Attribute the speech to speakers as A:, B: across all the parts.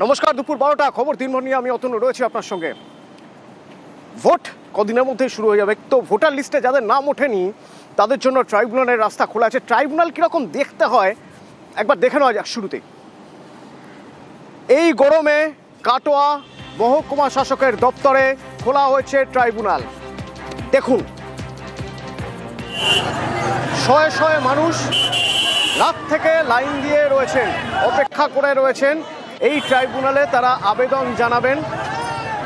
A: নমস্কার, দুপুর 12টা খবর দিনভর নিয়ে আমি অতনু রয়েছি আপনার সঙ্গে। ভোট কদিনের মধ্যে শুরু হয়ে যাবে, তো ভোটার লিস্টে যাদের নাম ওঠেনি তাদের জন্য ট্রাইব্যুনালের রাস্তা খোলা আছে। ট্রাইব্যুনাল কীরকম দেখতে হয় একবার দেখে নেওয়া যাক। শুরুতে এই গরমে কাটোয়া মহকুমা শাসকের দপ্তরে খোলা হয়েছে ট্রাইব্যুনাল। দেখুন, শয়ে শয়ে মানুষ রাত থেকে লাইন দিয়ে রয়েছেন, অপেক্ষা করে রয়েছেন এই ট্রাইব্যুনালে তারা আবেদন জানাবেন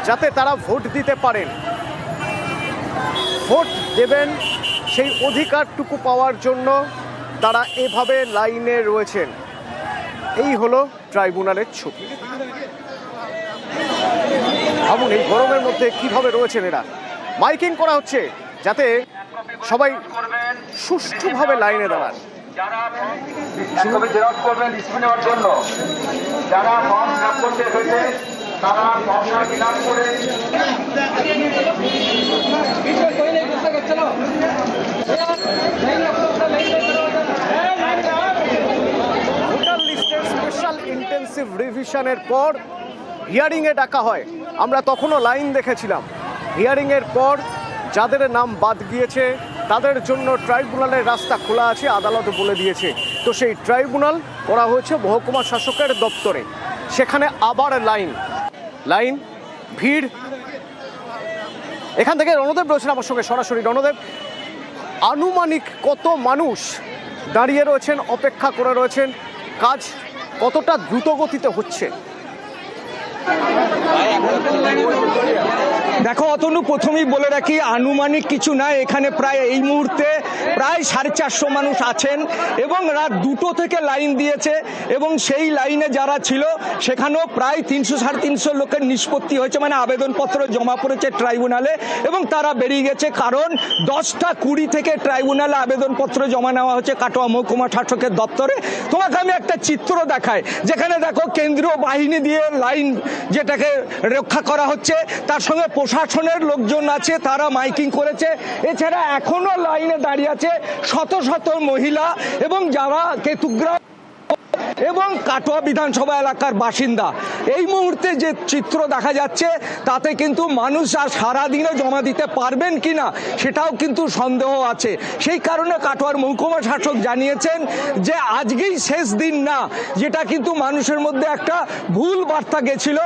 A: যাতে তারা ভোট দিতে পারেন। ভোট দেবেন সেই অধিকারটুকু পাওয়ার জন্য তারা এভাবে লাইনে রয়েছেন। এই হলো ট্রাইব্যুনালের ছবি। ভাবুন এই গরমের মধ্যে কিভাবে রয়েছেন এরা। মাইকিং করা হচ্ছে যাতে সবাই সুষ্ঠুভাবে লাইনে দাঁড়ান।
B: যারা ছবি জেরক্স করবেন রিসিভ নেওয়ার জন্য, যারা ফর্ম ফিল আপ করতে হয়েছে তারা ফর্মটা ফিল আপ করে
A: ভোটার লিস্টের স্পেশাল ইন্টেন্সিভ রিভিশনের পর হিয়ারিংয়ে ডাকা হয়। আমরা তখনও লাইন দেখেছিলাম। হিয়ারিংয়ের পর যাদের নাম বাদ গিয়েছে তাদের জন্য ট্রাইব্যুনালের রাস্তা খোলা আছে, আদালত বলে দিয়েছে। তো সেই ট্রাইব্যুনাল করা হয়েছে মহকুমা শাসকের দপ্তরে। সেখানে আবার লাইন ভিড়। এখান থেকে রণদেব রয়েছেন আমার সঙ্গে সরাসরি। রণদেব, আনুমানিক কত মানুষ দাঁড়িয়ে রয়েছেন, অপেক্ষা করে রয়েছেন? কাজ কতটা দ্রুত গতিতে হচ্ছে?
C: দেখো অতনু, প্রথমেই বলে রাখি আনুমানিক কিছু না, এখানে প্রায় এই মুহূর্তে প্রায় 450 মানুষ আছেন এবং রাত 2টো থেকে লাইন দিয়েছে এবং সেই লাইনে যারা ছিল সেখানেও প্রায় 300-350 লোকের নিষ্পত্তি হয়েছে, মানে আবেদনপত্র জমা পড়েছে ট্রাইব্যুনালে এবং তারা বেরিয়ে গেছে। কারণ 10টা 20 থেকে ট্রাইব্যুনালে আবেদনপত্র জমা নেওয়া হচ্ছে কাটোয়া মহকুমা শাসকের দপ্তরে। তোমাকে আমি একটা চিত্র দেখাই, যেখানে দেখো কেন্দ্রীয় বাহিনী দিয়ে লাইন যেটাকে রক্ষা করা হচ্ছে, তার সঙ্গে প্রশাসনের লোকজন আছে, তারা মাইকিং করেছে। এছাড়া এখনো লাইনে দাঁড়িয়ে আছে শত শত মহিলা এবং যারা কেতুগ্রাম এবং কাটোয়া বিধানসভা এলাকার বাসিন্দা। এই মুহূর্তে যে চিত্র দেখা যাচ্ছে তাতে কিন্তু মানুষ আর সারাদিনে জমা দিতে পারবেন কিনা সেটাও কিন্তু সন্দেহ আছে। সেই কারণে কাটোয়ার মহকুমা শাসক জানিয়েছেন যে আজকেই শেষ দিন না, যেটা কিন্তু মানুষের মধ্যে একটা ভুল বার্তা গেছিল।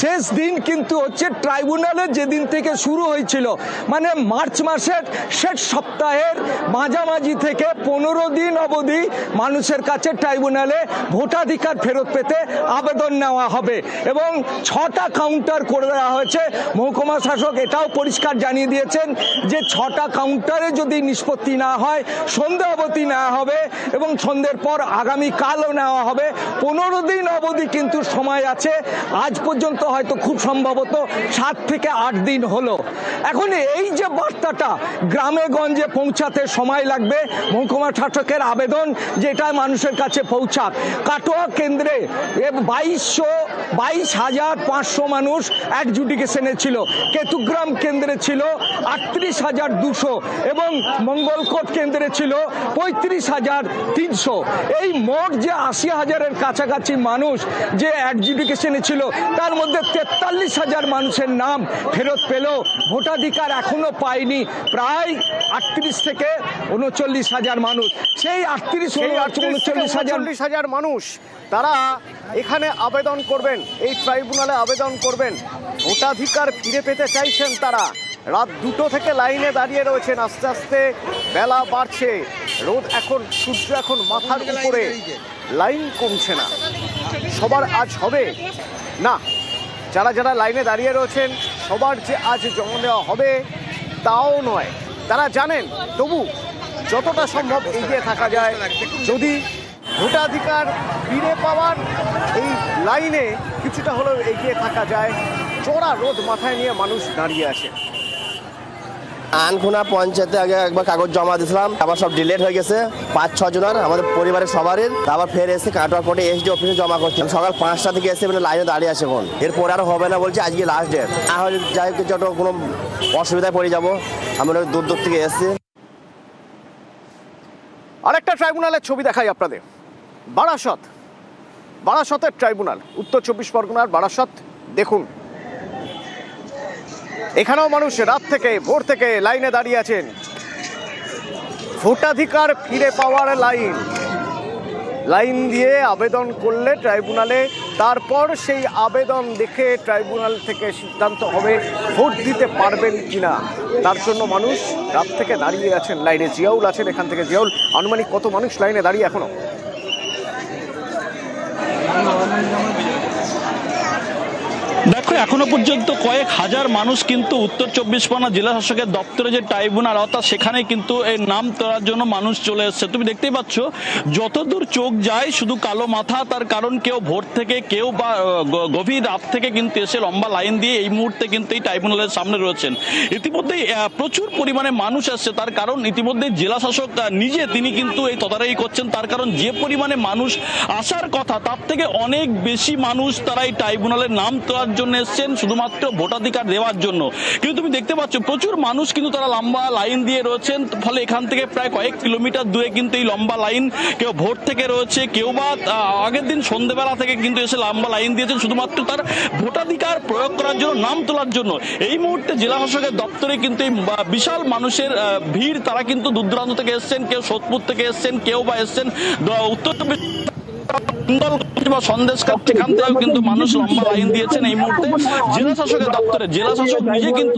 C: শেষ দিন কিন্তু হচ্ছে ট্রাইব্যুনালের যেদিন থেকে শুরু হয়েছিল, মানে মার্চ মাসের শেষ সপ্তাহের মাঝামাঝি থেকে 15 দিন অবধি মানুষের কাছে ট্রাইব্যুনালে ভোটাধিকার ফেরত পেতে আবেদন নেওয়া হবে এবং 6টা কাউন্টার করে দেওয়া হয়েছে। মহকুমা শাসক এটাও পরিষ্কার জানিয়ে দিয়েছেন যে 6টা কাউন্টারে যদি নিষ্পত্তি না হয় সন্ধে অবধি নেওয়া হবে এবং সন্ধ্যের পর আগামীকালও নেওয়া হবে। 15 দিন অবধি কিন্তু সময় আছে। আজ পর্যন্ত হয়তো খুব সম্ভবত 7 থেকে 8 দিন হলো। এখন এই যে বার্তাটা গ্রামে গঞ্জে পৌঁছাতে সময় লাগবে, মহকুমা শাসকের আবেদন যেটা মানুষের কাছে পৌঁছাক। কাটোয়া কেন্দ্রে 22,500 মানুষ অ্যাডজুডিকেশনে ছিল, কেতুগ্রাম কেন্দ্রে ছিল 38,200 এবং মঙ্গলকোট কেন্দ্রে ছিল 35,300। এই মোট যে 80,000-এর কাছাকাছি মানুষ যে অ্যাডজুডিকেশনে ছিল, তার মধ্যে 43,000 মানুষের নাম ফেরত পেল, ভোটাধিকার এখনো পায়নি প্রায় 38 থেকে 39,000 মানুষ। সেই
A: 39,000 মানুষ তারা এখানে আবেদন করবেন, এই ট্রাইব্যুনালে আবেদন করবেন, ভোটাধিকার ফিরে পেতে চাইছেন তারা। রাত 2টো থেকে লাইনে দাঁড়িয়ে রয়েছেন। আস্তে আস্তে বেলা বাড়ছে, রোদ এখন, সূর্য এখন মাথার উপরে, লাইন কমছে না। সবার আজ হবে না, যারা যারা লাইনে দাঁড়িয়ে রয়েছেন সবার যে আজ জমা দেওয়া হবে তাও নয়। তারা জানেন তবু যতটা সম্ভব এগিয়ে থাকা যায়, যদি ভোটাধিকার ফিরে পাওয়ার এই লাইনে কিছুটা হলেও এগিয়ে থাকা যায়। চড়া রোদ মাথায় নিয়ে মানুষ দাঁড়িয়ে আছে।
D: আনখোনা পঞ্চায়েতে আগে একবার কাগজ জমা দিয়েছিলাম, আবার সব ডিলেট হয়ে গেছে 5-6 জনের, আমাদের পরিবারের সবারই। আবার ফের এসে কাটোয়া কোর্টে এসডি অফিসে জমা করছি। সকাল 5টা থেকে এসে লাইনে দাঁড়িয়ে আছে। এখন এরপরে আর হবে না বলছে, আজকে লাস্ট ডেট। তাহলে যাই হোক যত কোনো অসুবিধায় পড়ে যাবো, আমরা দূর দূর থেকে এসেছি।
A: আরেকটা ট্রাইব্যুনালের ছবি দেখাই আপনাদের। বারাসত বারাসতের ট্রাইব্যুনাল, উত্তর 24 পরগনার বারাসত। দেখুন এখানেও মানুষ রাত থেকে ভোর থেকে লাইনে দাঁড়িয়ে আছেন। ভোটাধিকার ফিরে পাওয়ার লাইন দিয়ে আবেদন করলে ট্রাইব্যুনালে, তারপর সেই আবেদন দেখে ট্রাইব্যুনাল থেকে সিদ্ধান্ত হবে ভোট দিতে পারবেন কিনা। তার জন্য মানুষ রাত থেকে দাঁড়িয়ে আছেন লাইনে। জিয়াউল আছেন এখান থেকে। জিয়াউল, আনুমানিক কত মানুষ লাইনে দাঁড়িয়ে এখনো?
E: দেখো, এখনো পর্যন্ত কয়েক হাজার মানুষ কিন্তু উত্তর 24 পরগনা জেলা শাসকের দপ্তরে যে ট্রাইব্যুনাল, অর্থাৎ সেখানে কিন্তু এই নাম তোলার জন্য মানুষ চলে এসছে। তুমি দেখতেই পাচ্ছ যতদূর চোখ যায় শুধু কালো মাথা। তার কারণ কেউ ভোর থেকে, কেউ বা গভীর রাত থেকে কিন্তু এসে লম্বা লাইন দিয়ে এই মুহূর্তে কিন্তু এই ট্রাইব্যুনালের সামনে রয়েছেন। ইতিমধ্যেই প্রচুর পরিমাণে মানুষ আসছে। তার কারণ ইতিমধ্যে জেলা শাসক নিজে তিনি কিন্তু এই তদারকি করছেন। তার কারণ যে পরিমাণে মানুষ আসার কথা তার থেকে অনেক বেশি মানুষ তারা এই ট্রাইব্যুনালের নাম তোলার জন্য এসেছেন, শুধুমাত্র ভোটাধিকার দেওয়ার জন্য। কিন্তু তুমি দেখতে পাচ্ছ প্রচুর মানুষ কিন্তু তারা লম্বা লাইন দিয়ে রয়েছেন। ফলে এখান থেকে প্রায় কয়েক কিলোমিটার দূরে কিন্তু এই লম্বা লাইন, কেউ ভোর থেকে রয়েছে, কেউ বা আগের দিন সন্ধ্যেবেলা থেকে কিন্তু এসে লম্বা লাইন দিয়েছেন শুধুমাত্র তার ভোটাধিকার প্রয়োগ করার জন্য, নাম তোলার জন্য। এই মুহূর্তে জেলা শাসকের দপ্তরে কিন্তু এই বিশাল মানুষের ভিড়। তারা কিন্তু দূর দূরান্ত থেকে এসছেন, কেউ সোদপুর থেকে এসছেন, কেউ বা এসছেন উত্তর বা সন্দেশখাল, সেখান থেকেও কিন্তু মানুষ লম্বা লাইন দিয়েছেন এই মুহূর্তে জেলা শাসকের দপ্তরে। জেলা শাসক নিজে কিন্তু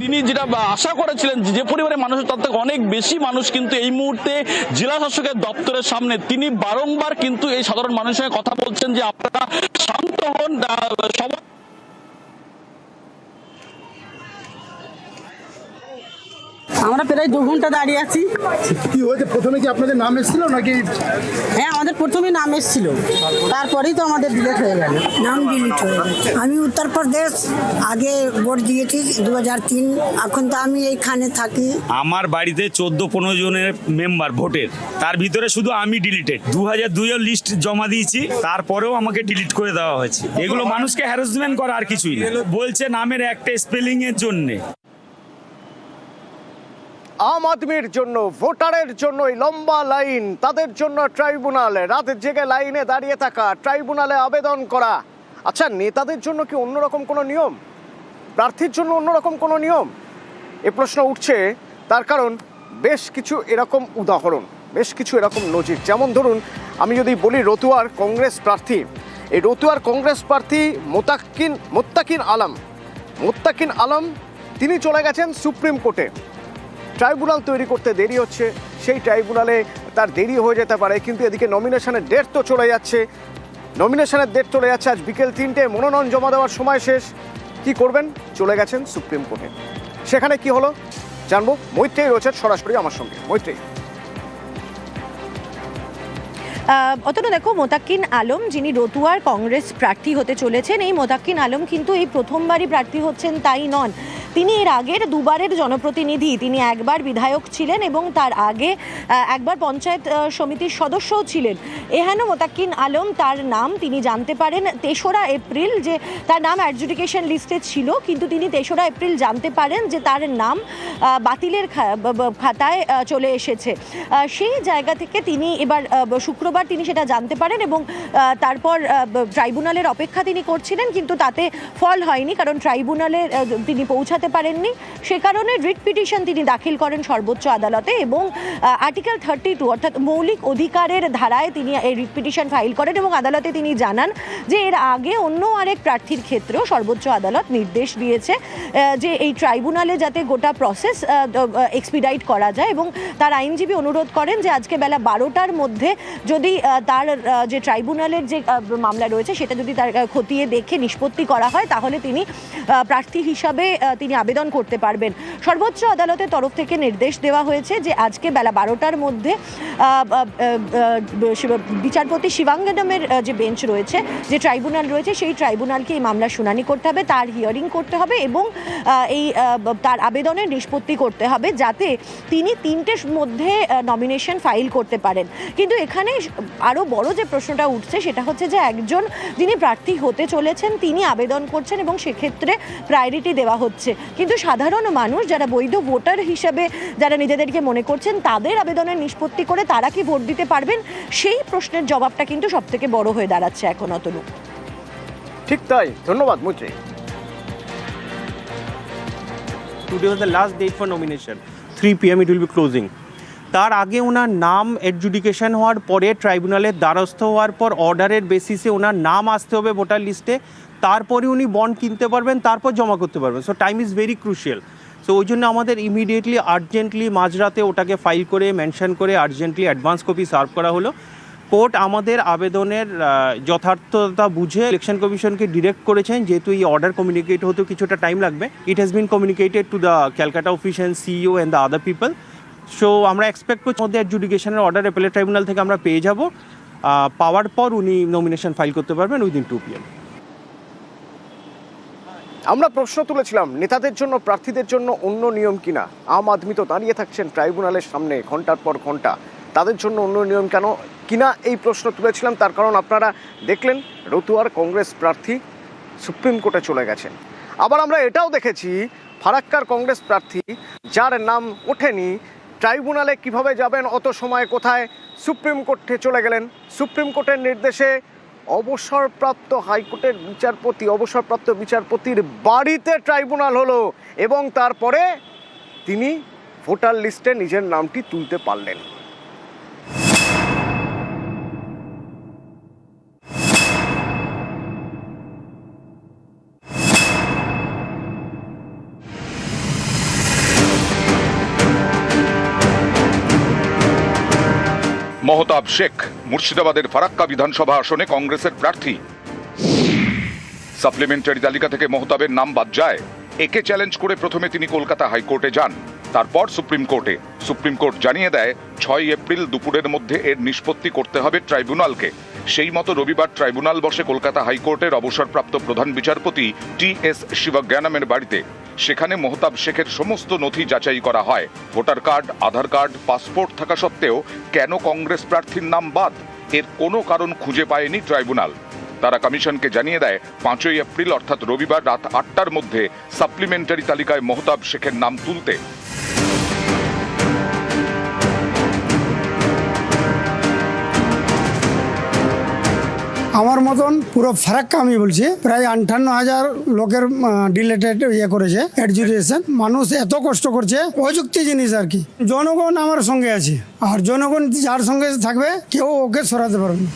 E: তিনি যেটা আশা করেছিলেন যে পরিমাণে মানুষ, তার থেকে অনেক বেশি মানুষ কিন্তু এই মুহূর্তে জেলা শাসকের দপ্তরের সামনে। তিনি বারংবার কিন্তু এই সাধারণ মানুষের সঙ্গে কথা বলছেন যে আপনারা শান্ত হন, সবাই।
F: আমরা প্রায় 2 ঘন্টা দাঁড়িয়ে আছি।
G: কি হয়েছে? প্রথমে কি আপনাদের নাম এসেছিল নাকি?
F: হ্যাঁ, আমাদের প্রথমে নাম এসেছিল, তারপরেই তো আমাদের ডিলিট হয়ে গেল।
H: নাম ডিলিট হয়ে গেছে। আমি উত্তরপ্রদেশ আগে ভোট দিয়েছি 2003। এখন তো আমি এইখানে থাকি।
I: আমার বাড়িতে 14-15 জনের মেম্বার ভোটের, তার ভিতরে শুধু আমি ডিলিটেড। 2002 লিস্ট জমা দিয়েছি, তারপরেও আমাকে ডিলিট করে দেওয়া হয়েছে। এগুলো মানুষকে হ্যারাসমেন্ট করা, আর কিছুই না। বলছে নামের একটা স্পেলিং এর জন্য।
A: আম আদমির জন্য, ভোটারের জন্য এই লম্বা লাইন, তাদের জন্য ট্রাইব্যুনালে রাত জেগে লাইনে দাঁড়িয়ে থাকা, ট্রাইব্যুনালে আবেদন করা। আচ্ছা, নেতাদের জন্য কি অন্যরকম কোনো নিয়ম? প্রার্থীর জন্য অন্যরকম কোনো নিয়ম? এ প্রশ্ন উঠছে। তার কারণ বেশ কিছু এরকম উদাহরণ, বেশ কিছু এরকম নজির। যেমন ধরুন, আমি যদি বলি রতুয়ার কংগ্রেস প্রার্থী, এই রতুয়ার কংগ্রেস প্রার্থী মোত্তাকিন আলম তিনি চলে গেছেন সুপ্রিম কোর্টে। ট্রাইব্যুনাল তৈরি করতে দেরি হচ্ছে, সেই ট্রাইব্যুনালে তার দেরি হয়ে যেতে পারে। কিন্তু এদিকে নমিনেশনের ডেট তো চলে যাচ্ছে, আজ বিকেল 3টে, মনোনয়ন জমা দেওয়ার সময় শেষ। কি করবেন? চলে গেছেন সুপ্রিম কোর্টে। সেখানে কি হলো জানবো। মৈত্রেয়ী রয়েছে সরাসরি আমার সঙ্গে। মৈত্রেয়ী,
J: অতটা দেখো, মোত্তাকিন আলম যিনি রতুয়ার কংগ্রেস প্রার্থী হতে চলেছেন, এই মোত্তাকিন আলম কিন্তু এই প্রথমবারই প্রার্থী হচ্ছেন তাই নন। তিনি এর আগের দুবারের জনপ্রতিনিধি। তিনি একবার বিধায়ক ছিলেন এবং তার আগে একবার পঞ্চায়েত সমিতির সদস্যও ছিলেন। এহেন মোত্তাকিন আলম, তার নাম তিনি জানতে পারেন 3রা এপ্রিল, যে তার নাম অ্যাডজুডিকেশন লিস্টে ছিল, কিন্তু তিনি 3রা এপ্রিল জানতে পারেন যে তার নাম বাতিলের খাতায় চলে এসেছে। সেই জায়গা থেকে তিনি এবার শুক্রবার তিনি সেটা জানতে পারেন এবং তারপর ট্রাইব্যুনালের অপেক্ষা তিনি করছিলেন, কিন্তু তাতে ফল হয়নি, কারণ ট্রাইব্যুনালে তিনি পৌঁছাতে পারেননি। সে কারণে রিট পিটিশন তিনি দাখিল করেন সর্বোচ্চ আদালতে এবং আর্টিকেল 32 অর্থাৎ মৌলিক অধিকারের ধারায় তিনি এই রিট পিটিশন ফাইল করেন এবং আদালতে তিনি জানান যে এর আগে অন্য আরেক প্রার্থীর ক্ষেত্রেও সর্বোচ্চ আদালত নির্দেশ দিয়েছে যে এই ট্রাইব্যুনালে যাতে গোটা প্রসেস এক্সপিডাইট করা যায় এবং তার আইনজীবী অনুরোধ করেন যে আজকে বেলা 12টার মধ্যে যদি তার যে ট্রাইব্যুনালের যে মামলা রয়েছে সেটা যদি তার খতিয়ে দেখে নিষ্পত্তি করা হয়, তাহলে তিনি প্রার্থী হিসাবে তিনি আবেদন করতে পারবেন। সর্বোচ্চ আদালতের তরফ থেকে নির্দেশ দেওয়া হয়েছে যে আজকে বেলা 12টার মধ্যে বিচারপতি শিবাঙ্গনমের যে বেঞ্চ রয়েছে, যে ট্রাইব্যুনাল রয়েছে, সেই ট্রাইব্যুনালকে এই মামলার শুনানি করতে হবে, তার হিয়ারিং করতে হবে এবং এই তার আবেদনের নিষ্পত্তি করতে হবে যাতে তিনি 3টের মধ্যে নমিনেশন ফাইল করতে পারেন। কিন্তু এখানে আরও বড় যে প্রশ্নটা উঠছে সেটা হচ্ছে যে একজন যিনি প্রার্থী হতে চলেছেন তিনি আবেদন করছেন এবং সেক্ষেত্রে প্রায়োরিটি দেওয়া হচ্ছে। কিন্তু সাধারণ মানুষ যারা বৈধ ভোটার হিসেবে যারা নিজেদেরকে মনে করছেন তাদের আবেদনের নিষ্পত্তি করে তারা কি ভোট দিতে পারবেন, সেই প্রশ্নের জবাবটা কিন্তু সবথেকে বড় হয়ে দাঁড়াচ্ছে এখন। অতনু,
A: ঠিক তাই, ধন্যবাদ মৈত্রী।
K: Today was the last date for nomination. 3 PM it will be closing. তার আগে ওনার নাম এডজুডিকেশন হওয়ার পরে ট্রাইব্যুনালের দ্বারস্থ হওয়ার পর অর্ডারের বেসিসে ওনার নাম আসতে হবে ভোটার লিস্টে, তারপরে উনি বন্ড কিনতে পারবেন, তারপর জমা করতে পারবেন। So time is very crucial. So ওই জন্য আমাদের ইমিডিয়েটলি আর্জেন্টলি মাঝরাতে ওটাকে ফাইল করে মেনশন করে আর্জেন্টলি অ্যাডভান্স কপি সার্ভ করা হলো। কোর্ট আমাদের আবেদনের যথার্থতা বুঝে ইলেকশন কমিশনকে ডিরেক্ট করেছেন, যেহেতু এই অর্ডার কমিউনিকেট হতেও কিছুটা টাইম লাগবে। It has been communicated to the Calcutta official CEO and the other people. So আমরা এক্সপেক্ট করছি মধ্যে অ্যাডজুডিকেশনের অর্ডার অ্যাপেলেট ট্রাইব্যুনাল থেকে আমরা পেয়ে যাব। পাওয়ার পর উনি নমিনেশন ফাইল করতে পারবেন উইদিন 2 PM।
A: আমরা প্রশ্ন তুলেছিলাম নেতাদের জন্য প্রার্থীদের জন্য অন্য নিয়ম কিনা। আম আদমি তো দাঁড়িয়ে থাকছেন ট্রাইব্যুনালের সামনে ঘন্টার পর ঘন্টা, তাদের জন্য অন্য নিয়ম কেন কিনা এই প্রশ্ন তুলেছিলাম। তার কারণ আপনারা দেখলেন রতুয়ার কংগ্রেস প্রার্থী সুপ্রিম কোর্টে চলে গেছেন। আবার আমরা এটাও দেখেছি ফারাক্কার কংগ্রেস প্রার্থী যার নাম ওঠেনি ট্রাইব্যুনালে কিভাবে যাবেন, অত সময় কোথায়, সুপ্রিম কোর্টে চলে গেলেন। সুপ্রিম কোর্টের নির্দেশে অবসরপ্রাপ্ত হাইকোর্টের অবসরপ্রাপ্ত বিচারপতির বাড়িতে ট্রাইব্যুনাল হলো এবং তারপরে তিনি ভোটার লিস্টে নিজের নামটি তুলতে পারলেন।
L: মহতাব শেখ মুর্শিদাবাদের ফারাক্কা বিধানসভা আসনে কংগ্রেসের প্রার্থী। সাপ্লিমেন্টারি তালিকা থেকে মহতাবের নাম বাদ যায়। একে চ্যালেঞ্জ করে প্রথমে তিনি কলকাতা হাইকোর্টে যান, তারপর সুপ্রিম কোর্টে। সুপ্রিম কোর্ট জানিয়ে দেয় 6 এপ্রিল দুপুরের মধ্যে এর নিষ্পত্তি করতে হবে ট্রাইব্যুনালকে। সেই মতো রবিবার ট্রাইব্যুনাল বসে কলকাতা হাইকোর্টের অবসরপ্রাপ্ত প্রধান বিচারপতি TS শিবজ্ঞানমের বাড়িতে। সেখানে মহতাব শেখের সমস্ত নথি যাচাই করা হয়। ভোটার কার্ড, আধার কার্ড, পাসপোর্ট থাকা সত্ত্বেও কেন কংগ্রেস প্রার্থীর নাম বাদ, এর কোনো কারণ খুঁজে পায়নি ট্রাইব্যুনাল। তারা কমিশনকে জানিয়ে দেয় 5 এপ্রিল অর্থাৎ রবিবার রাত 8টার মধ্যে সাপ্লিমেন্টারি তালিকায় মহতাব শেখের নাম তুলতে।
M: আমার মতন পুরো ফারাক্কা আমি বলছি প্রায় 58,000 লোকের ডিলেটেড করেছে অ্যাডজুডিকেশন। মানুষ এত কষ্ট করছে, অযুক্তি জিনিস আর কি। জনগণ আমার সঙ্গে আছে, আর জনগণ যার সঙ্গে থাকবে কেউ ওকে সরাতে পারবে না।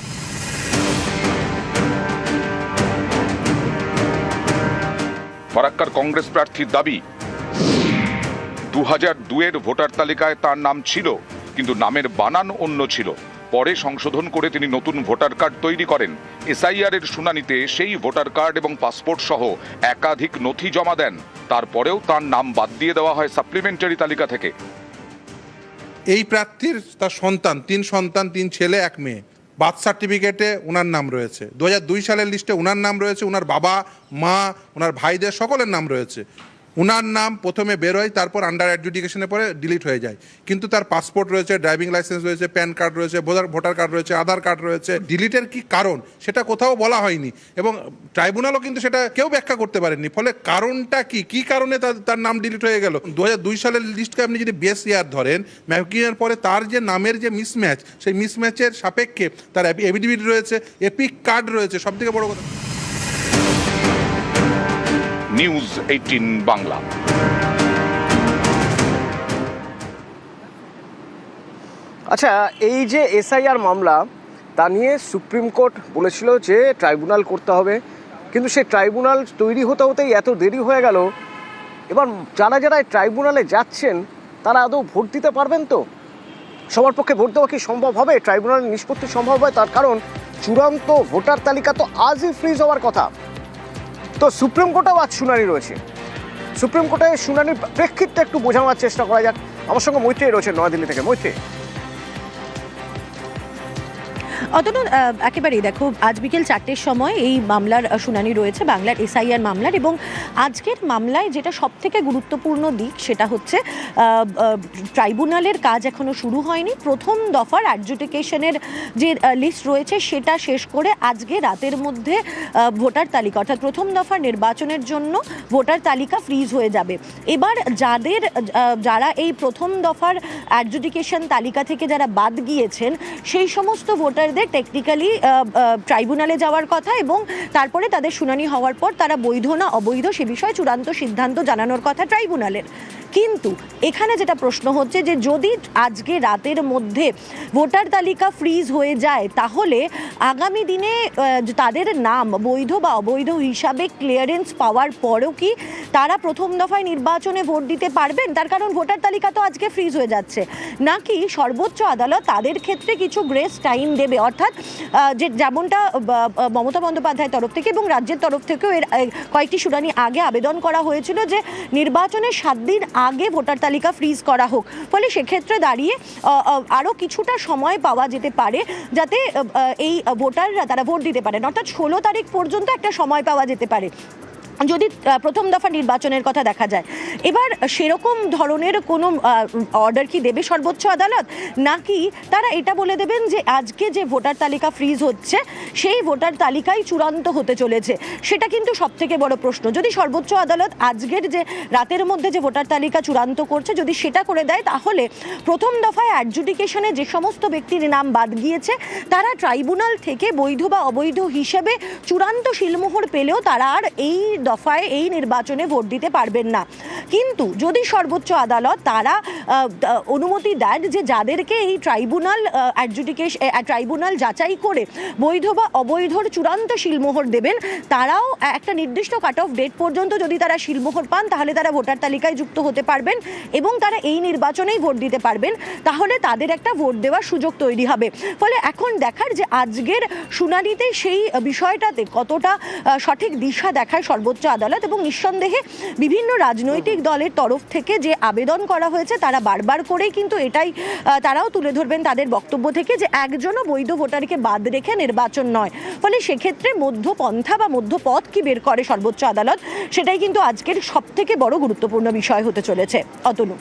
L: ফারাক্কার কংগ্রেস প্রার্থীর দাবি 2002-এর ভোটার তালিকায় তার নাম ছিল, কিন্তু নামের বানান অন্য ছিল। পরে সংশোধন করে তিনি নতুন ভোটার কার্ড তৈরি করেন। SIR এর শুনানিতে সেই ভোটার কার্ড এবং পাসপোর্ট সহ একাধিক নথি জমা দেন। তারপরেও তার নাম বাদ দিয়ে দেওয়া হয় সাপ্লিমেন্টারি তালিকা থেকে।
N: এই প্রার্থীর তার সন্তান, 3 সন্তান, 3 ছেলে 1 মেয়ে। বার্থ সার্টিফিকেটে ওনার নাম রয়েছে, 2002 সালের লিস্টে ওনার নাম রয়েছে, ওনার বাবা মা ওনার ভাইদের সকলের নাম রয়েছে। ওনার নাম প্রথমে বেরোয়, তারপর আন্ডার অ্যাডজুডিকেশনের পরে ডিলিট হয়ে যায়। কিন্তু তার পাসপোর্ট রয়েছে, ড্রাইভিং লাইসেন্স রয়েছে, প্যান কার্ড রয়েছে, ভোটার কার্ড রয়েছে, আধার কার্ড রয়েছে। ডিলিটের কি কারণ সেটা কোথাও বলা হয়নি এবং ট্রাইব্যুনালও কিন্তু সেটা কেউ ব্যাখ্যা করতে পারেননি। ফলে কারণটা কি কারণে তার নাম ডিলিট হয়ে গেল। 2002 সালের লিস্টকে আপনি যদি বেস ইয়ার ধরেন, ম্যাকিংয়ের পরে তার যে নামের যে মিসম্যাচ, সেই মিসম্যাচের সাপেক্ষে তার এফিডেভিট রয়েছে, এপিক কার্ড রয়েছে। সব থেকে বড় কথা,
L: নিউজ 18 বাংলা।
A: আচ্ছা, এই যে SIR মামলা, তা নিয়ে সুপ্রিম কোর্ট বলেছিল যে ট্রাইব্যুনাল করতে হবে, কিন্তু সেই ট্রাইব্যুনাল তৈরি হতে হতেই এত দেরি হয়ে গেল। এবার যারা ট্রাইব্যুনালে যাচ্ছেন তারা আদৌ ভোট দিতে পারবেন তো? সবার পক্ষে ভোট দেওয়া কি সম্ভব হবে? ট্রাইব্যুনালের নিষ্পত্তি সম্ভব হয়? তার কারণ চূড়ান্ত ভোটার তালিকা তো আজই ফ্রিজ হওয়ার কথা। তো সুপ্রিম কোর্টেও আজ শুনানি রয়েছে। সুপ্রিম কোর্টে শুনানির প্রেক্ষিতটা একটু বোঝানোর চেষ্টা করা যাক। আমার সঙ্গে মৈত্রী রয়েছে নয়াদিল্লি থেকে। মৈত্রী,
J: অতনু, একেবারেই দেখো, আজ বিকেল 4টের সময় এই মামলার শুনানি রয়েছে, বাংলার এসআইআর মামলার। এবং আজকের মামলায় যেটা সবথেকে গুরুত্বপূর্ণ দিক সেটা হচ্ছে ট্রাইব্যুনালের কাজ এখনো শুরু হয়নি। প্রথম দফার অ্যাডজুডিকেশনের যে লিস্ট রয়েছে সেটা শেষ করে আজকে রাতের মধ্যে ভোটার তালিকা, অর্থাৎ প্রথম দফার নির্বাচনের জন্য ভোটার তালিকা ফ্রিজ হয়ে যাবে। এবার যারা এই প্রথম দফার অ্যাডজুডিকেশন তালিকা থেকে যারা বাদ গিয়েছেন সেই সমস্ত ভোটারদের টেকনিক্যালি ট্রাইব্যুনালে যাওয়ার কথা এবং তারপরে তাদের শুনানি হওয়ার পর তারা বৈধ না অবৈধ সে বিষয়ে চূড়ান্ত সিদ্ধান্ত জানানোর কথা ট্রাইব্যুনালের। কিন্তু এখানে যেটা প্রশ্ন হচ্ছে যে যদি আজকে রাতের মধ্যে ভোটার তালিকা ফ্রিজ হয়ে যায় তাহলে আগামী দিনে তাদের নাম বৈধ বা অবৈধ হিসাবে ক্লিয়ারেন্স পাওয়ার পরেও কি তারা প্রথম দফায় নির্বাচনে ভোট দিতে পারবেন? তার কারণ ভোটার তালিকা তো আজকে ফ্রিজ হয়ে যাচ্ছে। নাকি সর্বোচ্চ আদালত তাদের ক্ষেত্রে কিছু গ্রেস টাইম দেবে, অর্থাৎ যে যেমনটা মমতা বন্দ্যোপাধ্যায়ের তরফ থেকে এবং রাজ্যের তরফ থেকেও এর কয়েকটি শুনানি আগে আবেদন করা হয়েছিল যে নির্বাচনের 7 দিন আগে ভোটার তালিকা ফ্রিজ করা হোক। ফলে সেক্ষেত্রে দাঁড়িয়ে আরও কিছুটা সময় পাওয়া যেতে পারে যাতে এই ভোটাররা তারা ভোট দিতে পারেন, অর্থাৎ 16 তারিখ পর্যন্ত একটা সময় পাওয়া যেতে পারে যদি প্রথম দফা নির্বাচনের কথা দেখা যায়। এবার সেরকম ধরনের কোনো অর্ডার কি দেবে সর্বোচ্চ আদালত, নাকি তারা এটা বলে দেবেন যে আজকে যে ভোটার তালিকা ফ্রিজ হচ্ছে সেই ভোটার তালিকাই চূড়ান্ত হতে চলেছে? সেটা কিন্তু সবথেকে বড় প্রশ্ন। যদি সর্বোচ্চ আদালত আজকের যে রাতের মধ্যে যে ভোটার তালিকা চূড়ান্ত করছে যদি সেটা করে দেয় তাহলে প্রথম দফায় অ্যাডজুডিকেশনে যে সমস্ত ব্যক্তির নাম বাদ গিয়েছে তারা ট্রাইব্যুনাল থেকে বৈধ বা অবৈধ হিসেবে চূড়ান্ত শিলমোহর পেলেও তারা আর এই দফায় এই নির্বাচনে ভোট দিতে পারবেন না। কিন্তু যদি সর্বোচ্চ আদালত তারা অনুমতি দেন যে যাদেরকে এই ট্রাইব্যুনাল যাচাই করে বৈধ বা অবৈধর চূড়ান্ত শিলমোহর দেবেন, তারাও একটা নির্দিষ্ট কাট অফ ডেট পর্যন্ত যদি তারা শিলমোহর পান তাহলে তারা ভোটার তালিকায় যুক্ত হতে পারবেন এবং তারা এই নির্বাচনেই ভোট দিতে পারবেন, তাহলে তাদের একটা ভোট দেওয়ার সুযোগ তৈরি হবে। ফলে এখন দেখার যে আজকের শুনানিতে সেই বিষয়টাতে কতটা সঠিক দিশা দেখায় সর্বোচ্চ আদালত। এবং নিঃসন্দেহে বিভিন্ন রাজনৈতিক দলের তরফ থেকে যে আবেদন করা হয়েছে তারা বারবার করেই কিন্তু এটাই তারাও তুলে ধরবেন তাদের বক্তব্য থেকে যে একজনও বৈধ ভোটারকে বাদ রেখে নির্বাচন নয়। ফলে সেক্ষেত্রে মধ্যপন্থা বা মধ্যপথ কি বের করে সর্বোচ্চ আদালত সেটাই কিন্তু আজকের সবথেকে বড় গুরুত্বপূর্ণ বিষয় হতে চলেছে। অতনু।